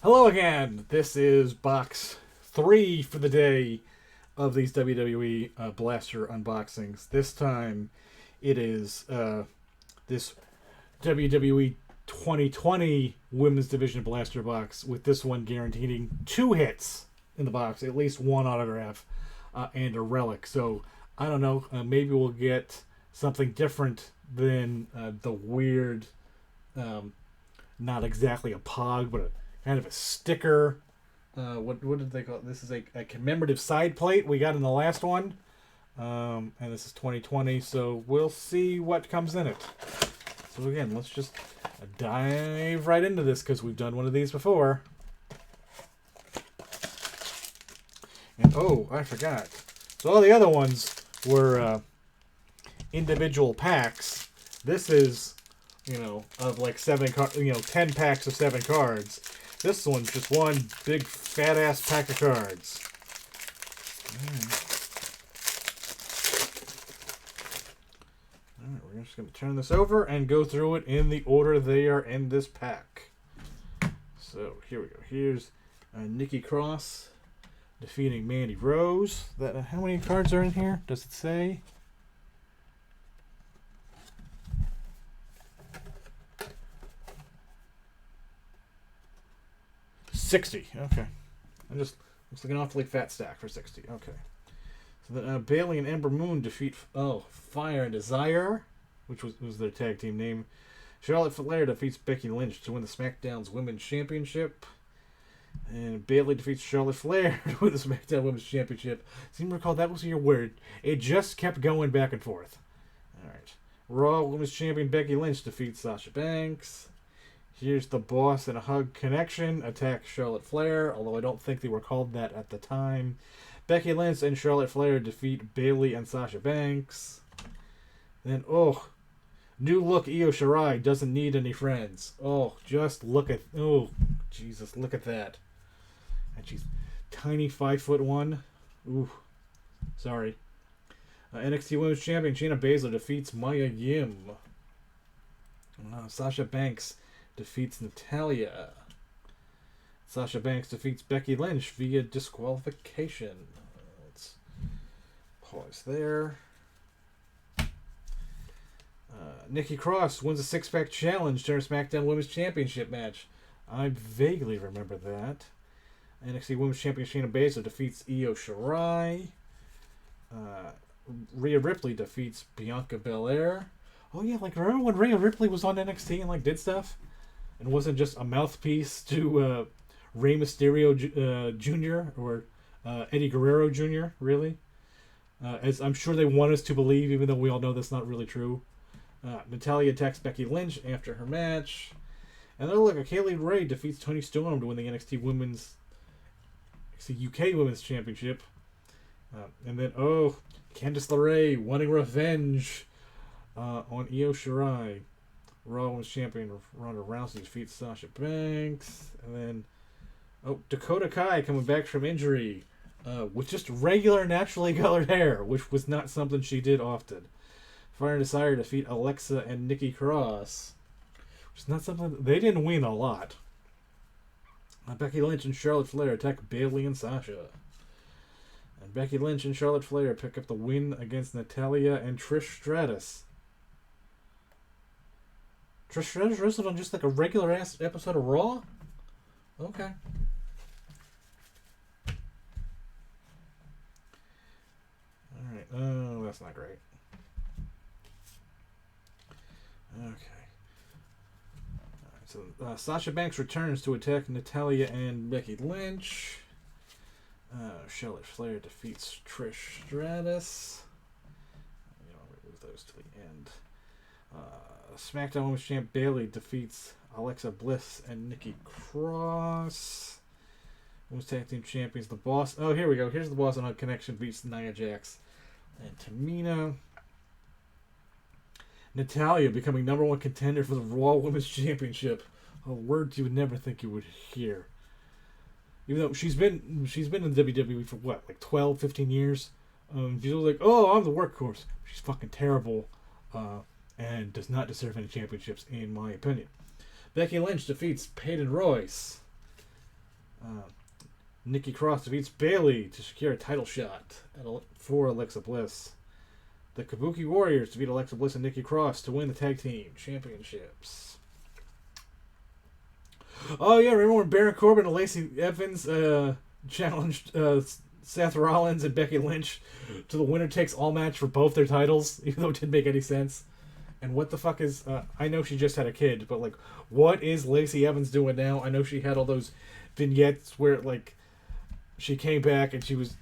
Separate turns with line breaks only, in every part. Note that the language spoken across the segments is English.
Hello again. This is box 3 for the day of these WWE Blaster unboxings. This time it is this WWE 2020 Women's Division Blaster box, with this one guaranteeing 2 hits in the box, at least 1 autograph and a relic. So I don't know, maybe we'll get something different than the weird, um, not exactly a pog, but a kind of a sticker. What did they call it? This is a commemorative side plate we got in the last one. And this is 2020, so we'll see what comes in it. So again, let's just dive right into this because we've done one of these before. And oh, I forgot. So all the other ones were individual packs. This is, of like 10 packs of 7 cards. This one's just one big fat ass pack of cards. Alright, we're just going to turn this over and go through it in the order they are in this pack. So here we go. Here's Nikki Cross defeating Mandy Rose. How many cards are in here? Does it say? $60. Okay. I'm just looking awfully fat stack for 60. Okay. So then Bailey and Ember Moon defeat Fire and Desire, which was their tag team name. Charlotte Flair defeats Becky Lynch to win the SmackDown's Women's Championship. And Bailey defeats Charlotte Flair to win the SmackDown Women's Championship. Seem to recall that was your word. It just kept going back and forth. Alright. Raw Women's Champion Becky Lynch defeats Sasha Banks. Here's the Boss and a Hug Connection attack Charlotte Flair, although I don't think they were called that at the time. Becky Lynch and Charlotte Flair defeat Bayley and Sasha Banks. Then, new look Io Shirai doesn't need any friends. Just look at, Jesus, look at that. And she's tiny 5'1". Ooh, sorry. NXT Women's Champion Shayna Baszler defeats Maya Yim. Sasha Banks defeats Natalya. Sasha Banks defeats Becky Lynch via disqualification. Let's pause there. Nikki Cross wins a 6-pack challenge during SmackDown Women's Championship match. I vaguely remember that. NXT Women's Champion Shayna Baszler defeats Io Shirai. Rhea Ripley defeats Bianca Belair. Oh yeah, remember when Rhea Ripley was on NXT and did stuff? And wasn't just a mouthpiece to Rey Mysterio Jr. or Eddie Guerrero Jr., really? As I'm sure they want us to believe, even though we all know that's not really true. Natalya attacks Becky Lynch after her match. And then Kaylee Ray defeats Toni Storm to win the NXT UK Women's Championship. And then, Candice LeRae wanting revenge on Io Shirai. Raw Women's Champion Ronda Rousey defeats Sasha Banks. And then, Dakota Kai coming back from injury with just regular naturally colored hair, which was not something she did often. Fire and Desire defeat Alexa and Nikki Cross, which is not something they didn't win a lot. Becky Lynch and Charlotte Flair attack Bayley and Sasha. And Becky Lynch and Charlotte Flair pick up the win against Natalya and Trish Stratus. Trish Stratus wrestled on just a regular ass episode of Raw? Okay. Alright. Oh, that's not great. Okay. Alright, so Sasha Banks returns to attack Natalya and Becky Lynch. Charlotte Flair defeats Trish Stratus. I'll move those to the end. SmackDown Women's Champ Bayley defeats Alexa Bliss and Nikki Cross. Women's Tag Team Champions, the Boss. Oh, here we go. Here's the Boss and Hug Connection beats Nia Jax and Tamina. Natalya becoming #1 contender for the Raw Women's Championship. Words you would never think you would hear. Even though she's been in the WWE for 12, 15 years. She's like, I'm the workhorse. She's fucking terrible. And does not deserve any championships, in my opinion. Becky Lynch defeats Peyton Royce. Nikki Cross defeats Bayley to secure a title shot for Alexa Bliss. The Kabuki Warriors defeat Alexa Bliss and Nikki Cross to win the tag team championships. Oh yeah, remember when Baron Corbin and Lacey Evans challenged Seth Rollins and Becky Lynch to the winner takes all match for both their titles, even though it didn't make any sense? And what the fuck is... I know she just had a kid, but, like, what is Lacey Evans doing now? I know she had all those vignettes where, like, she came back and she was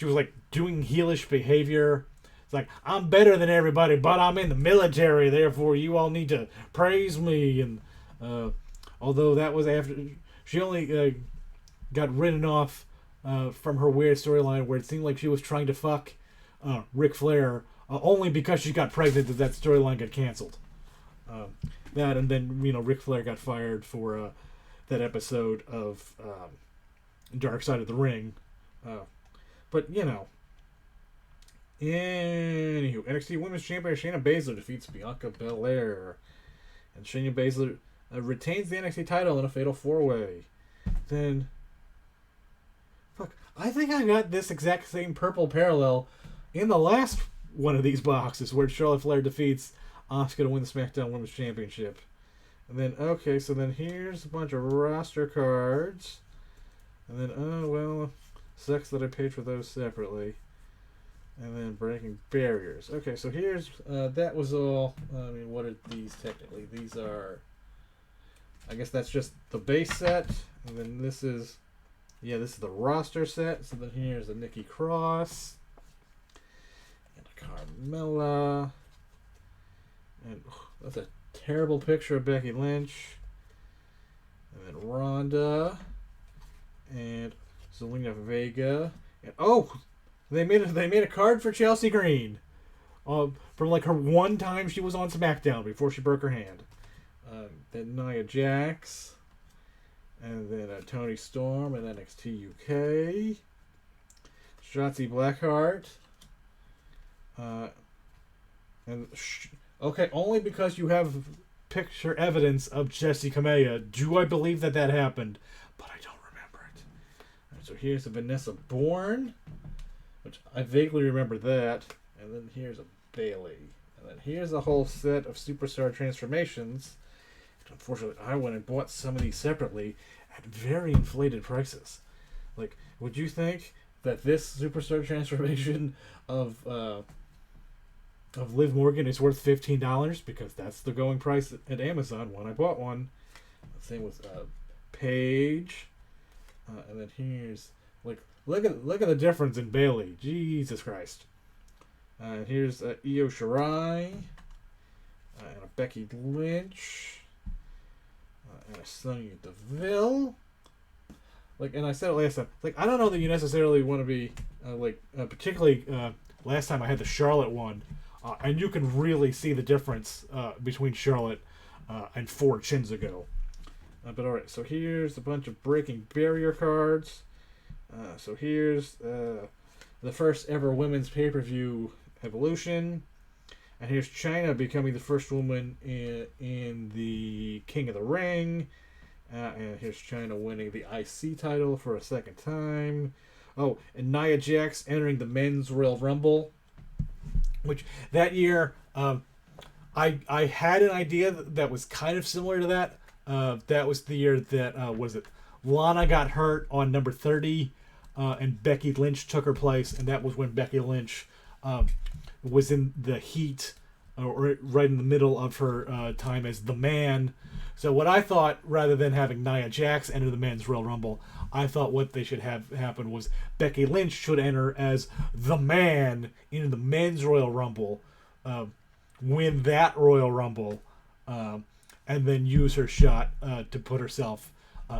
like, doing heelish behavior. It's like, I'm better than everybody, but I'm in the military, therefore you all need to praise me. And, although that was after... She only got written off from her weird storyline where it seemed like she was trying to fuck Ric Flair... only because she got pregnant that storyline got canceled. That, and then, Ric Flair got fired for that episode of Dark Side of the Ring. But, anywho, NXT Women's Champion Shayna Baszler defeats Bianca Belair. And Shayna Baszler retains the NXT title in a fatal 4-way. Then, I think I got this exact same purple parallel in the last one of these boxes where Charlotte Flair defeats Asuka to win the SmackDown Women's Championship. And then, okay, so then here's a bunch of roster cards. And then, sucks that I paid for those separately. And then breaking barriers. Okay, so here's, that was all, what are these technically? These are, I guess that's just the base set. And then this is the roster set. So then here's the Nikki Cross. Carmella, and that's a terrible picture of Becky Lynch, and then Ronda, and Zelina Vega, and they made a card for Chelsea Green, from like her one time she was on SmackDown before she broke her hand. Then Nia Jax, and then Toni Storm and NXT UK, Shotzi Blackheart. Only because you have picture evidence of Jessie Kamea do I believe that happened, but I don't remember it. Right, so here's a Vanessa Bourne, which I vaguely remember that, and then here's a Bayley, and then here's a whole set of Superstar transformations. Unfortunately, I went and bought some of these separately at very inflated prices. Like, would you think that this Superstar transformation of Liv Morgan is worth $15? Because that's the going price at Amazon when I bought one. Same with Paige. And then here's, like, look at the difference in Bayley. Jesus Christ. Here's Io Shirai. And a Becky Lynch. And a Sonya Deville. Like, and I said it last time. Like, I don't know that you necessarily want to be, particularly last time I had the Charlotte one. And you can really see the difference between Charlotte and 4 chins ago. But alright, so here's a bunch of breaking barrier cards. So here's the first ever women's pay-per-view Evolution. And here's Chyna becoming the first woman in the King of the Ring. And here's Chyna winning the IC title for a second time. Oh, and Nia Jax entering the Men's Royal Rumble. Which, that year, I had an idea that was kind of similar to that. That was the year that, Lana got hurt on number 30, and Becky Lynch took her place, and that was when Becky Lynch was in the heat, or right in the middle of her time as the Man. So what I thought, rather than having Nia Jax enter the Men's Royal Rumble, I thought what they should have happen was Becky Lynch should enter as the Man into the Men's Royal Rumble, win that Royal Rumble, and then use her shot to put herself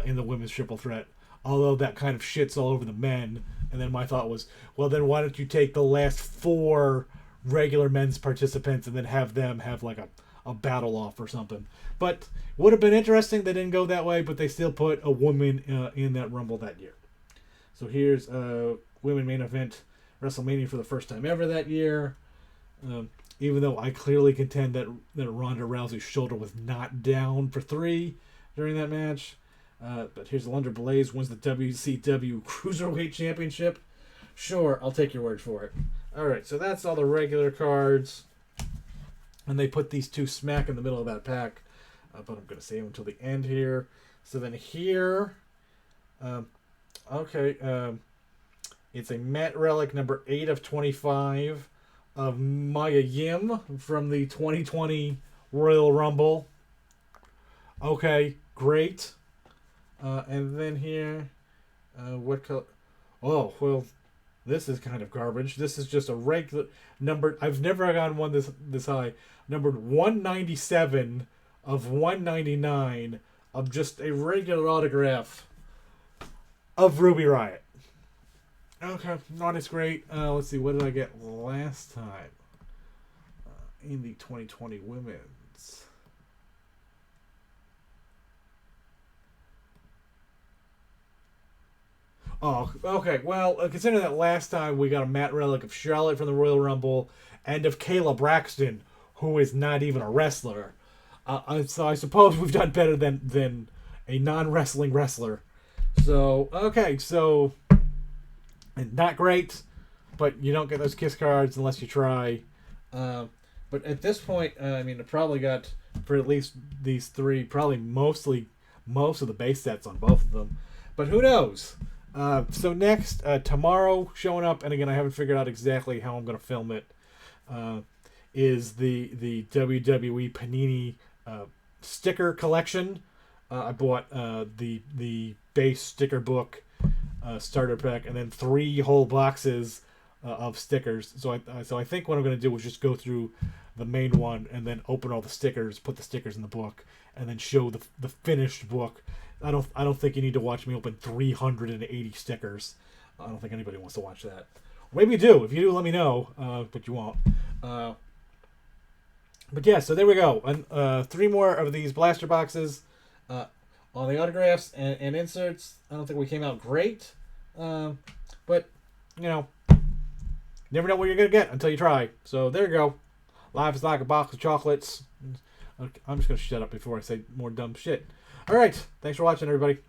in the Women's Triple Threat. Although that kind of shits all over the men. And then my thought was, well, then why don't you take the last 4 regular men's participants and then have them have like a battle off or something. But would have been interesting. They didn't go that way, but they still put a woman in that Rumble that year. So here's women main event WrestleMania for the first time ever that year. Even though I clearly contend that Ronda Rousey's shoulder was not down for 3 during that match. But here's Alundra Blaze wins the WCW Cruiserweight Championship. Sure, I'll take your word for it. Alright, so that's all the regular cards. And they put these two smack in the middle of that pack. But I'm going to save them until the end here. So then here... it's a Matt Relic number 8 of 25 of Maya Yim from the 2020 Royal Rumble. Okay, great. And then here, what color? Oh, well, this is kind of garbage. This is just a regular numbered. I've never gotten one this high. Numbered 197 of 199 of just a regular autograph of Ruby Riott. Okay, not as great. Let's see, what did I get last time in the 2020 women's? Oh, okay. Well, considering that last time we got a Matt Relic of Charlotte from the Royal Rumble and of Kayla Braxton, who is not even a wrestler. So I suppose we've done better than a non-wrestling wrestler. So, okay, so not great, but you don't get those KISS cards unless you try. But at this point, I probably got, for at least these three, probably most of the base sets on both of them. But who knows? So next, tomorrow showing up, and again, I haven't figured out exactly how I'm going to film it, is the WWE Panini sticker collection. I bought the base sticker book starter pack, and then 3 whole boxes of stickers. So I think what I'm going to do is just go through the main one and then open all the stickers, put the stickers in the book, and then show the finished book. I don't think you need to watch me open 380 stickers. I don't think anybody wants to watch that. Maybe you do. If you do, let me know. But you won't. But yeah, so there we go. And 3 more of these blaster boxes on the autographs and inserts. I don't think we came out great. But, never know what you're going to get until you try. So there you go. Life is like a box of chocolates. Okay, I'm just going to shut up before I say more dumb shit. All right. Thanks for watching, everybody.